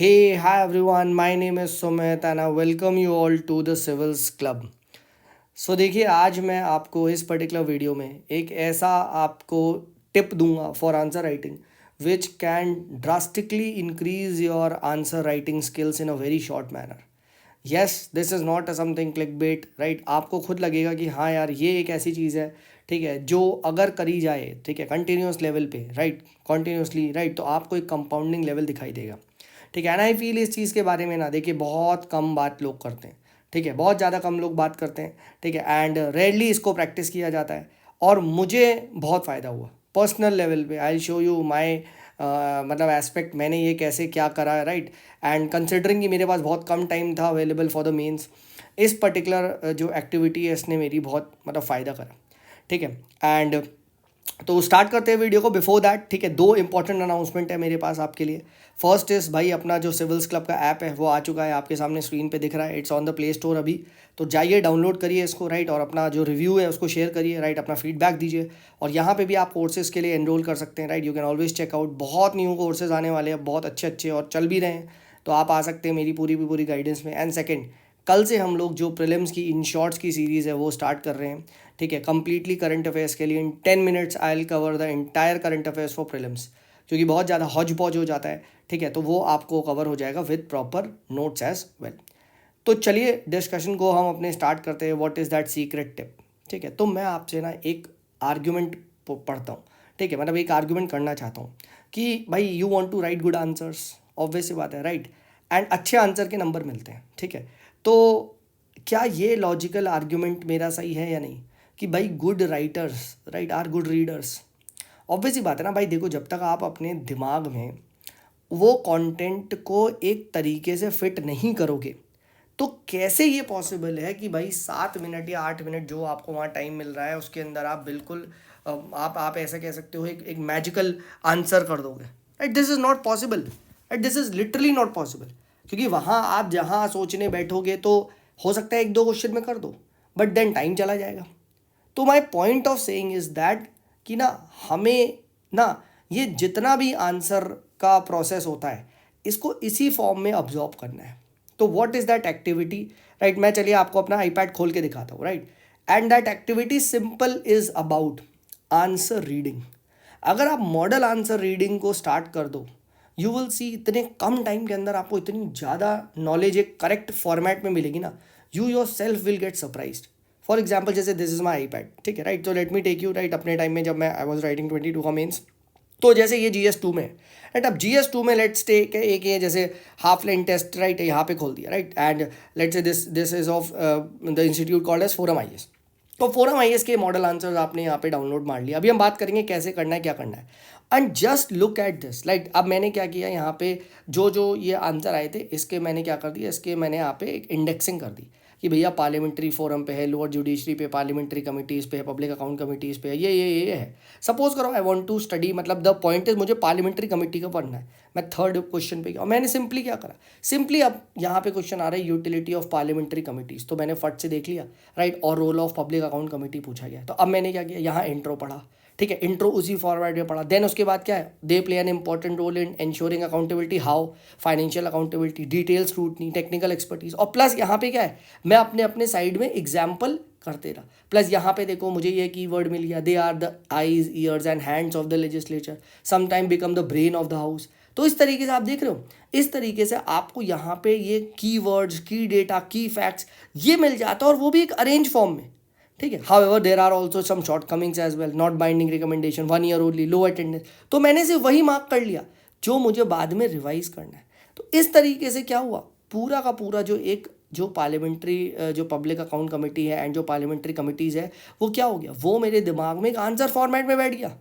Hey, hi everyone, my name is Sumit and I welcome you all to the Civils Club. देखिए आज मैं आपको इस particular video में एक ऐसा आपको टिप दूंगा for answer writing which can drastically increase your answer writing skills in a very short manner. Yes, this is not a something click bait, right. आपको खुद लगेगा कि हाँ यार ये एक ऐसी चीज़ है, ठीक है, जो अगर करी जाए, ठीक है, कंटिन्यूस लेवल पे, राइट, कॉन्टीन्यूसली, राइट, तो आपको एक कंपाउंडिंग लेवल दिखाई देगा. ठीक है, एंड आई फील इस चीज़ के बारे में ना देखिए बहुत कम बात लोग करते हैं. ठीक है, बहुत ज़्यादा कम लोग बात करते हैं. ठीक है, एंड रेयरली इसको प्रैक्टिस किया जाता है. और मुझे बहुत फ़ायदा हुआ पर्सनल लेवल पे. आई शो यू माई मतलब एस्पेक्ट, मैंने ये कैसे क्या करा, राइट. एंड कंसिडरिंग कि मेरे पास बहुत कम टाइम था अवेलेबल फॉर द मेंस, इस पर्टिकुलर जो एक्टिविटी है इसने मेरी बहुत मतलब फ़ायदा करा. ठीक है, एंड तो स्टार्ट करते हैं वीडियो को. बिफोर दैट, ठीक है, दो इंपॉर्टेंट अनाउंसमेंट है मेरे पास आपके लिए. फर्स्ट इज़ भाई, अपना जो सिविल्स क्लब का ऐप है वो आ चुका है, आपके सामने स्क्रीन पे दिख रहा है. It's on the play store अभी. तो जाइए डाउनलोड करिए इसको, राइट, और अपना जो रिव्यू है उसको शेयर करिए, राइट, अपना फीडबैक दीजिए. और यहाँ पे भी आप कोर्सेज के लिए एनरोल कर सकते हैं, right. You can always check out, बहुत न्यू कोर्सेज आने वाले हैं, बहुत अच्छे अच्छे, और चल भी रहे हैं. तो आप आ सकते हैं मेरी पूरी गाइडेंस में. एंड सेकेंड, कल से हम लोग जो प्रीलिम्स की इन शॉर्ट्स की सीरीज़ है वो स्टार्ट कर रहे हैं. ठीक है, कंप्लीटली करंट अफेयर्स के लिए इन 10 minutes I will cover the entire current affairs for prelims, क्योंकि बहुत ज़्यादा हौज पौज हो जाता है. ठीक है, तो वो आपको कवर हो जाएगा with proper notes as well. तो चलिए डिस्कशन को हम अपने स्टार्ट करते हैं. What is that secret tip. ठीक है, तो मैं आपसे ना एक आर्ग्यूमेंट पढ़ता हूँ. ठीक है, मतलब एक आर्ग्यूमेंट करना चाहता हूँ कि भाई you want to write good answers, obvious सी बात है, राइट. एंड अच्छे आंसर के नंबर मिलते हैं. ठीक है, तो क्या ये लॉजिकल आर्ग्यूमेंट मेरा सही है या नहीं कि भाई good writers, right, are good readers. Obvious ही बात है ना भाई. देखो, जब तक आप अपने दिमाग में वो कंटेंट को एक तरीके से फिट नहीं करोगे तो कैसे ये पॉसिबल है कि भाई 7 मिनट या 8 मिनट जो आपको वहाँ टाइम मिल रहा है उसके अंदर आप बिल्कुल आप ऐसा कह सकते हो एक मैजिकल आंसर कर दोगे, right. This is not possible, right. This is literally not possible. क्योंकि वहाँ आप जहाँ सोचने बैठोगे तो हो सकता है एक दो क्वेश्चन में कर दो, बट देन टाइम चला जाएगा. तो my point of saying is that कि ना हमें ना ये जितना भी आंसर का प्रोसेस होता है इसको इसी फॉर्म में अब्जॉर्ब करना है. तो what is that activity, right. मैं चलिए आपको अपना आईपैड खोल के दिखाता हूँ, right. And that activity simple is about answer reading. अगर आप मॉडल आंसर रीडिंग को स्टार्ट कर दो, यू विल सी इतने कम टाइम के अंदर आपको इतनी ज़्यादा नॉलेज एक करेक्ट फॉर्मेट में मिलेगी ना, you yourself will get surprised. For example, जैसे दिस इज़ माई आईपैड. ठीक है, राइट. तो let me take you, right, अपने टाइम में जब मैं आई वॉज राइटिंग 22 का मेंस. तो जैसे ये GS2 में, राइट. अब GS2 में लेट्स टेक एक ये जैसे हाफ लाइन टेस्ट, राइट, यहाँ पे खोल दिया, right. And let's say this is of the institute called as forum IAS. तो फोरम IAS के मॉडल आंसर्स आपने यहाँ पे डाउनलोड मार लिया. अभी हम बात करेंगे कैसे करना है, क्या करना है. And just look at this, right. अब मैंने क्या किया, यहाँ पे जो जो ये आंसर आए थे इसके मैंने क्या कर दिया, इसके मैंने यहाँ पे एक इंडेक्सिंग कर दी कि भैया पार्लियामेंट्री फोरम पे है, लोअर जुडिशरी पे, पार्लियामेंट्री कमिटीज़ पे है, पब्लिक अकाउंट कमिटीज़ पे है, ये है. सपोज करो आई वांट टू स्टडी, मतलब द पॉइंट इज मुझे पार्लियामेंट्री कमेटी का पढ़ना है. मैं थर्ड क्वेश्चन पे गया और मैंने सिंपली क्या करा, सिंपली अब यहाँ पे क्वेश्चन आ रहा है यूटिलिटी ऑफ पार्लियामेंट्री कमिटीज़, तो मैंने फट से देख लिया, राइट. और role of public account committee पूछा गया, तो अब मैंने क्या किया, यहाँ इंट्रो पढ़ा. ठीक है, इंट्रो उसी फॉर्मेट में पढ़ा. देन उसके बाद क्या है, they play an important role in ensuring accountability, how, financial accountability, detail scrutiny, technical expertise. और प्लस यहाँ पे क्या है, मैं अपने अपने साइड में एग्जाम्पल करते रहा. प्लस यहाँ पे देखो मुझे ये कीवर्ड मिल गया, they are the eyes, ears and hands of the legislature, sometime become the brain of the house. तो इस तरीके से आप देख रहे हो, इस तरीके से आपको यहाँ पे ये कीवर्ड्स, की डेटा, की फैक्ट्स ये मिल जाता है, और वो भी एक अरेंज फॉर्म में. ठीक है, however there are also some shortcomings as well, not binding recommendation, 1 year only, low attendance. तो मैंने सिर्फ वही मार्क कर लिया जो मुझे बाद में रिवाइज करना है. तो इस तरीके से क्या हुआ, पूरा का पूरा जो पार्लियामेंट्री जो पब्लिक अकाउंट कमेटी है एंड जो पार्लियामेंट्री कमिटीज़ है वो क्या हो गया, वो मेरे दिमाग में एक आंसर फॉर्मेट में बैठ गया,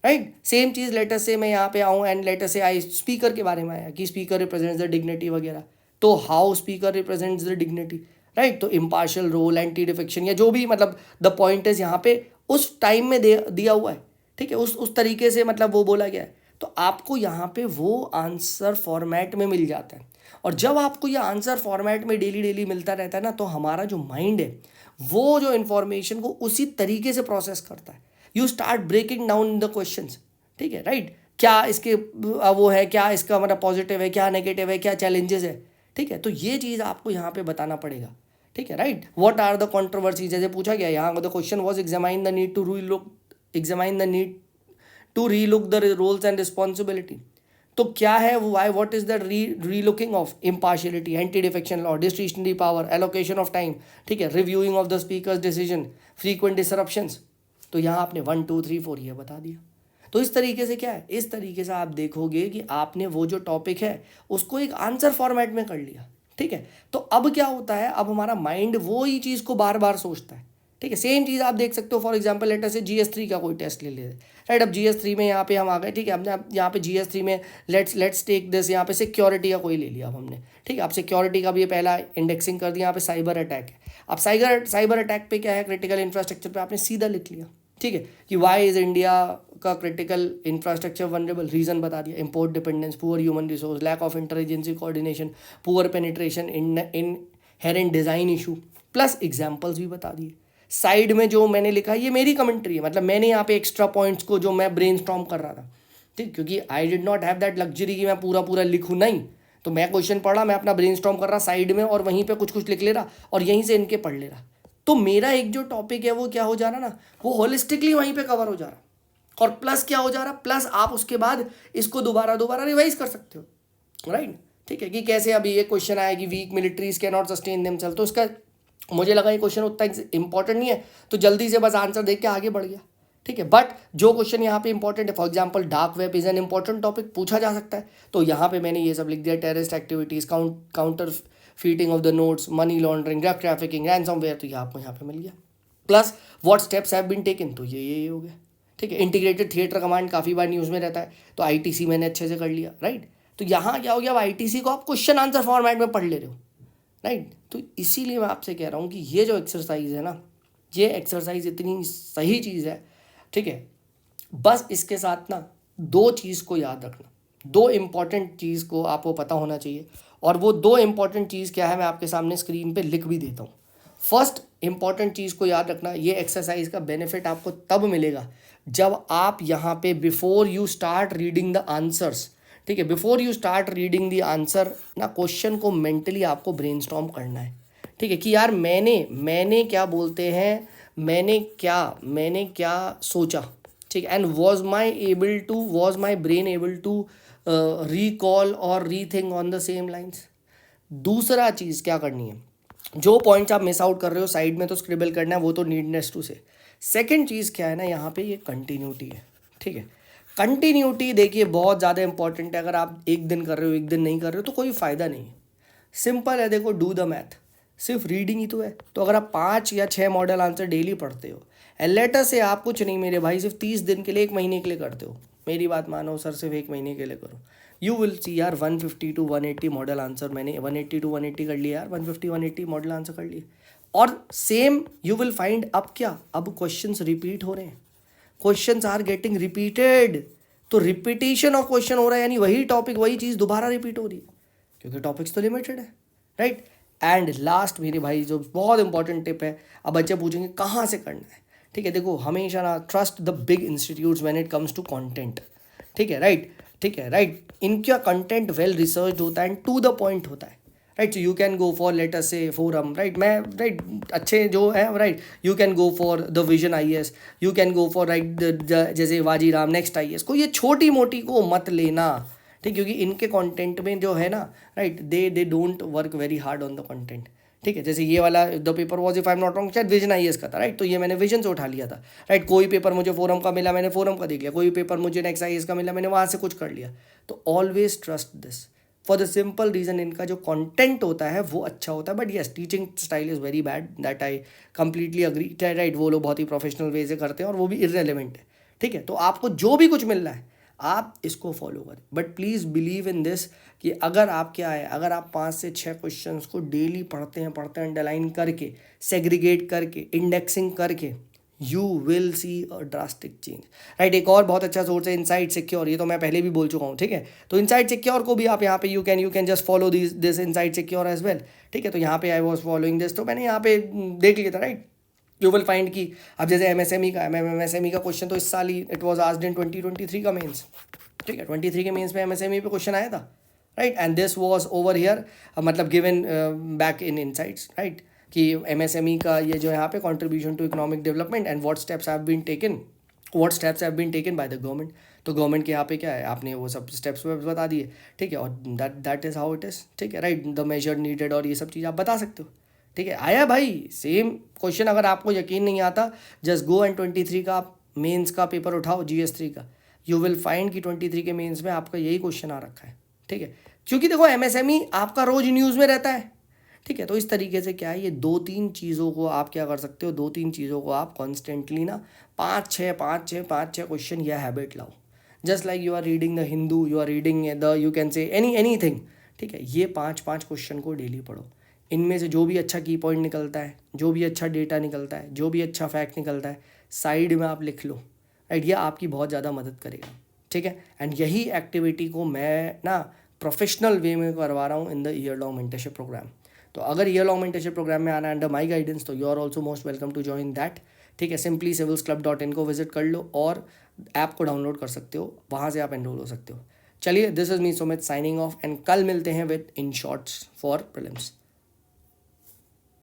राइट. सेम चीज़ लेटर से मैं यहाँ पे आऊँ एंड लेटर से आई स्पीकर के बारे में आया कि स्पीकर रिप्रेजेंट्स द डिग्निटी वगैरह. तो how speaker represents the dignity, right. तो इम्पार्शियल रोल, एंटी डिफेक्शन, या जो भी मतलब द पॉइंट इज यहाँ पे उस टाइम में दिया हुआ है. ठीक है, उस तरीके से मतलब वो बोला गया है. तो आपको यहाँ पे वो आंसर फॉर्मेट में मिल जाता है. और जब आपको ये आंसर फॉर्मेट में डेली डेली मिलता रहता है ना, तो हमारा जो माइंड है वो जो इन्फॉर्मेशन को उसी तरीके से प्रोसेस करता है. You start breaking down the questions. ठीक है, राइट. क्या इसके वो है, क्या इसका मतलब पॉजिटिव है, क्या नेगेटिव है, क्या चैलेंजेस है, ठीक है। तो ये चीज़ आपको यहाँ पे बताना पड़ेगा, ठीक है, right. What are the controversy, जैसे पूछा गया यहाँ, the question was examine the need to relook, examine the need to relook the roles and responsibility. तो क्या है वो, why, what is the relooking of impartiality, anti defection law, discretionary power, allocation of time, ठीक है, reviewing of the speaker's decision, frequent disruptions. तो यहाँ आपने 1 2 3 4 ये बता दिया। तो इस तरीके से क्या है, इस तरीके से आप देखोगे कि आपने वो जो टॉपिक है उसको एक आंसर फॉर्मेट में कर लिया, ठीक है। तो अब क्या होता है, अब हमारा माइंड वो ही चीज़ को बार बार सोचता है, ठीक है। सेम चीज़ आप देख सकते हो, फॉर एग्जाम्पल लेटर से GS3 का कोई टेस्ट ले ले, राइट। अब GS3 में यहाँ पे हम आ गए, ठीक है, हमने अब यहाँ पे GS3 में लेट्स टेक दिस, यहाँ पे सिक्योरिटी का कोई ले लिया अब हमने, ठीक है। अब सिक्योरिटी का भी ये पहला इंडेक्सिंग कर दिया, यहाँ पे साइबर अटैक है। अब साइबर अटैक पे क्या है, क्रिटिकल इंफ्रास्ट्रक्चर पे आपने सीधा लिख लिया, ठीक है, कि वाई इज इंडिया का क्रिटिकल इंफ्रास्ट्रक्चर वनरेबल, रीजन बता दिया, import dependence, poor human resource, lack of interagency coordination, poor penetration, inherent design issue, plus examples भी बता दिए। साइड में जो मैंने लिखा ये मेरी कमेंट्री है, मतलब मैंने यहाँ पे एक्स्ट्रा पॉइंट्स को जो मैं ब्रेनस्टॉर्म कर रहा था, ठीक, क्योंकि I did not have that luxury कि मैं पूरा पूरा लिखूँ, नहीं। तो मैं क्वेश्चन पढ़ रहा, मैं अपना ब्रेनस्टॉर्म कर रहा साइड में, और वहीं पे कुछ कुछ लिख ले रहा और यहीं से इनके पढ़ ले रहा। तो मेरा एक जो टॉपिक है वो क्या हो जा रहा ना, वो होलिस्टिकली वहीं पे कवर हो जा रहा, और प्लस क्या हो जा रहा, प्लस आप उसके बाद इसको दोबारा दोबारा रिवाइज कर सकते हो, राइट, ठीक है। कि कैसे अभी ये क्वेश्चन आया कि weak militaries can not sustain themselves, तो इसका मुझे लगा ये क्वेश्चन उतना इंपॉर्टेंट नहीं है, तो जल्दी से बस आंसर देख के आगे बढ़ गया, ठीक है। बट जो क्वेश्चन यहाँ पे इंपॉर्टेंट है, for example dark web is an important topic, पूछा जा सकता है, तो यहाँ पे मैंने ये सब लिख दिया, terrorist activities, counterfeiting of the notes, money laundering, drug trafficking, ransomware, तो ये आपको यहाँ पे मिल गया। Plus what steps have been taken, तो ये हो गया, ठीक है। इंटीग्रेटेड थिएटर कमांड काफ़ी बार न्यूज़ में रहता है, तो ITC मैंने अच्छे से कर लिया, राइट। तो यहाँ क्या हो गया, अब ITC को आप क्वेश्चन आंसर फॉर्मेट में पढ़ ले रहे हो, राइट। तो इसीलिए मैं आपसे कह रहा हूँ कि ये जो एक्सरसाइज है ना, ये एक्सरसाइज इतनी सही चीज़ है, ठीक है। बस इसके साथ ना दो चीज़ को याद रखना, दो इम्पॉर्टेंट चीज़ को आपको पता होना चाहिए, और वो दो इम्पॉर्टेंट चीज़ क्या है मैं आपके सामने स्क्रीन पे लिख भी देता हूँ। फर्स्ट इंपॉर्टेंट चीज़ को याद रखना, ये एक्सरसाइज का बेनिफिट आपको तब मिलेगा जब आप यहाँ पे before you start reading the answers, ठीक है, before you start reading the answer ना, क्वेश्चन को मेंटली आपको ब्रेनस्टॉर्म करना है, ठीक है, कि यार मैंने क्या बोलते हैं, मैंने क्या सोचा, ठीक है, and was my brain able to recall और rethink on the same lines. दूसरा चीज़ क्या करनी है, जो पॉइंट्स आप मिस आउट कर रहे हो साइड में तो स्क्रिबल करना है, वो तो नीडनेस टू से। सेकंड चीज़ क्या है ना, यहाँ पे ये कंटिन्यूटी है, ठीक है। कंटिन्यूटी देखिए बहुत ज़्यादा इंपॉर्टेंट है, अगर आप एक दिन कर रहे हो एक दिन नहीं कर रहे हो तो कोई फ़ायदा नहीं है। सिंपल है, देखो, डू द मैथ, सिर्फ रीडिंग ही तो है, तो अगर आप 5 या 6 मॉडल आंसर डेली पढ़ते हो, लेटर से आप कुछ नहीं मेरे भाई, सिर्फ 30 दिन के लिए, 1 महीने के लिए करते हो, मेरी बात मानो सर, सिर्फ 1 महीने के लिए करो, यू विल सी यार 150 to 180 मॉडल आंसर, मैंने 180 to 180 कर लिया यार, 150 180 मॉडल आंसर कर लिए। और सेम यू विल फाइंड, अब क्या, अब क्वेश्चंस रिपीट हो रहे हैं, क्वेश्चंस आर गेटिंग रिपीटेड, तो रिपीटेशन ऑफ क्वेश्चन हो रहा है, यानी वही टॉपिक वही चीज़ दोबारा रिपीट हो रही है, क्योंकि टॉपिक्स तो लिमिटेड है, राइट। एंड लास्ट मेरे भाई जो बहुत इंपॉर्टेंट टिप है, अब बच्चे पूछेंगे कहाँ से करना है, ठीक है, देखो हमेशा ना trust the big institutes when it comes to content, ठीक है, राइट, ठीक है, राइट। इनका कंटेंट वेल रिसर्च होता है एंड टू द पॉइंट होता है, right. So you can go for let us से फोरम, राइट, मैं राइट अच्छे जो है, right, you can go for the vision IAS, you can go for right जैसे वाजीराम नेक्स्ट IAS, को ये छोटी मोटी को मत लेना, ठीक, क्योंकि इनके कंटेंट में जो है ना, right, they don't work very hard on the content, ठीक है। जैसे ये वाला the paper was, if I am not wrong, शायद विजन IAS का था, राइट, तो ये मैंने विजन से उठा लिया था, राइट। कोई पेपर मुझे फोरम का मिला, मैंने फोरम का देख लिया, कोई पेपर मुझे नेक्स्ट IAS का मिला, मैंने वहाँ से कुछ कर लिया। तो always trust this for the simple reason, इनका जो कंटेंट होता है वो अच्छा होता है, but yes teaching style is very bad, that I completely agree, right. वो लोग बहुत ही प्रोफेशनल वे से करते हैं और वो भी इररेलेवेंट है, ठीक है। तो आपको जो भी कुछ मिल रहा है आप इसको फॉलो करें, but please believe in this कि अगर आप क्या है, अगर आप 5 से 6 क्वेश्चंस को डेली पढ़ते हैं अंडरलाइन करके, सेग्रीगेट करके, इंडेक्सिंग करके, you will see a drastic change, right. एक और बहुत अच्छा सोर्स है इनसाइट सिक्योर, ये तो मैं पहले भी बोल चुका हूँ, ठीक है। तो इनसाइट सिक्योर को भी आप यहाँ पे you can just follow this insight secure as well, ठीक है। तो यहाँ पे आई वॉज फॉलोइंग दिस, तो मैंने यहाँ पे देख लिया था, राइट। यू विल फाइंड कि अब जैसे MSME का है, MSME का क्वेश्चन तो इस साल ही इट वॉज आस्क्ड इन 2023 का मेंस, ठीक है, 23 के मेंस में एमएसएमई पे क्वेश्चन आया था, right, and this was over here, मतलब given back in insights, right, कि एमएसएमई का ये जो यहाँ पे contribution to economic development and what steps have been taken by the government. तो गवर्नमेंट के यहाँ पे क्या है, आपने वो सब स्टेप्स बता दिए, ठीक है, और that is how it is, ठीक है, राइट, द मेजर नीडेड और ये सब चीज़ आप बता सकते हो, ठीक है। आया भाई सेम क्वेश्चन, अगर आपको यकीन नहीं आता जस्ट गो एंड 23 का मेंस का पेपर उठाओ, GS3 का, यू विल फाइंड कि 23 के मेंस में आपका यही क्वेश्चन आ रखा है, ठीक है। क्योंकि देखो एमएसएमई आपका रोज न्यूज़ में रहता है, ठीक है। तो इस तरीके से क्या है, ये 2-3 चीज़ों को आप क्या कर सकते हो, 2-3 चीज़ों को आप कॉन्स्टेंटली ना 5-6 क्वेश्चन, यह हैबिट लाओ। Just like you are reading the Hindu, you are reading the, you can say anything, ठीक है। ये 5-5 क्वेश्चन को डेली पढ़ो। इनमें से जो भी अच्छा की पॉइंट निकलता है, जो भी अच्छा डेटा निकलता है, जो भी अच्छा फैक्ट निकलता है, साइड में आप लिख लो, राइट। ये आपकी बहुत ज़्यादा मदद करेगा, ठीक है। एंड यही एक्टिविटी को मैं ना प्रोफेशनल वे में करवा रहा हूँ in the year long mentorship program. तो अगर ईयर लॉन्ग मेंटरशिप प्रोग्राम में आना अंडर माई गाइडेंस, तो you are also most welcome to join that, ठीक है। सिंपली civilsclub.in को विजिट कर लो और ऐप को डाउनलोड कर सकते हो, वहाँ से आप एनरोल हो सकते हो। चलिए, this is me Sumit signing off, and कल मिलते हैं with in shorts for prelims.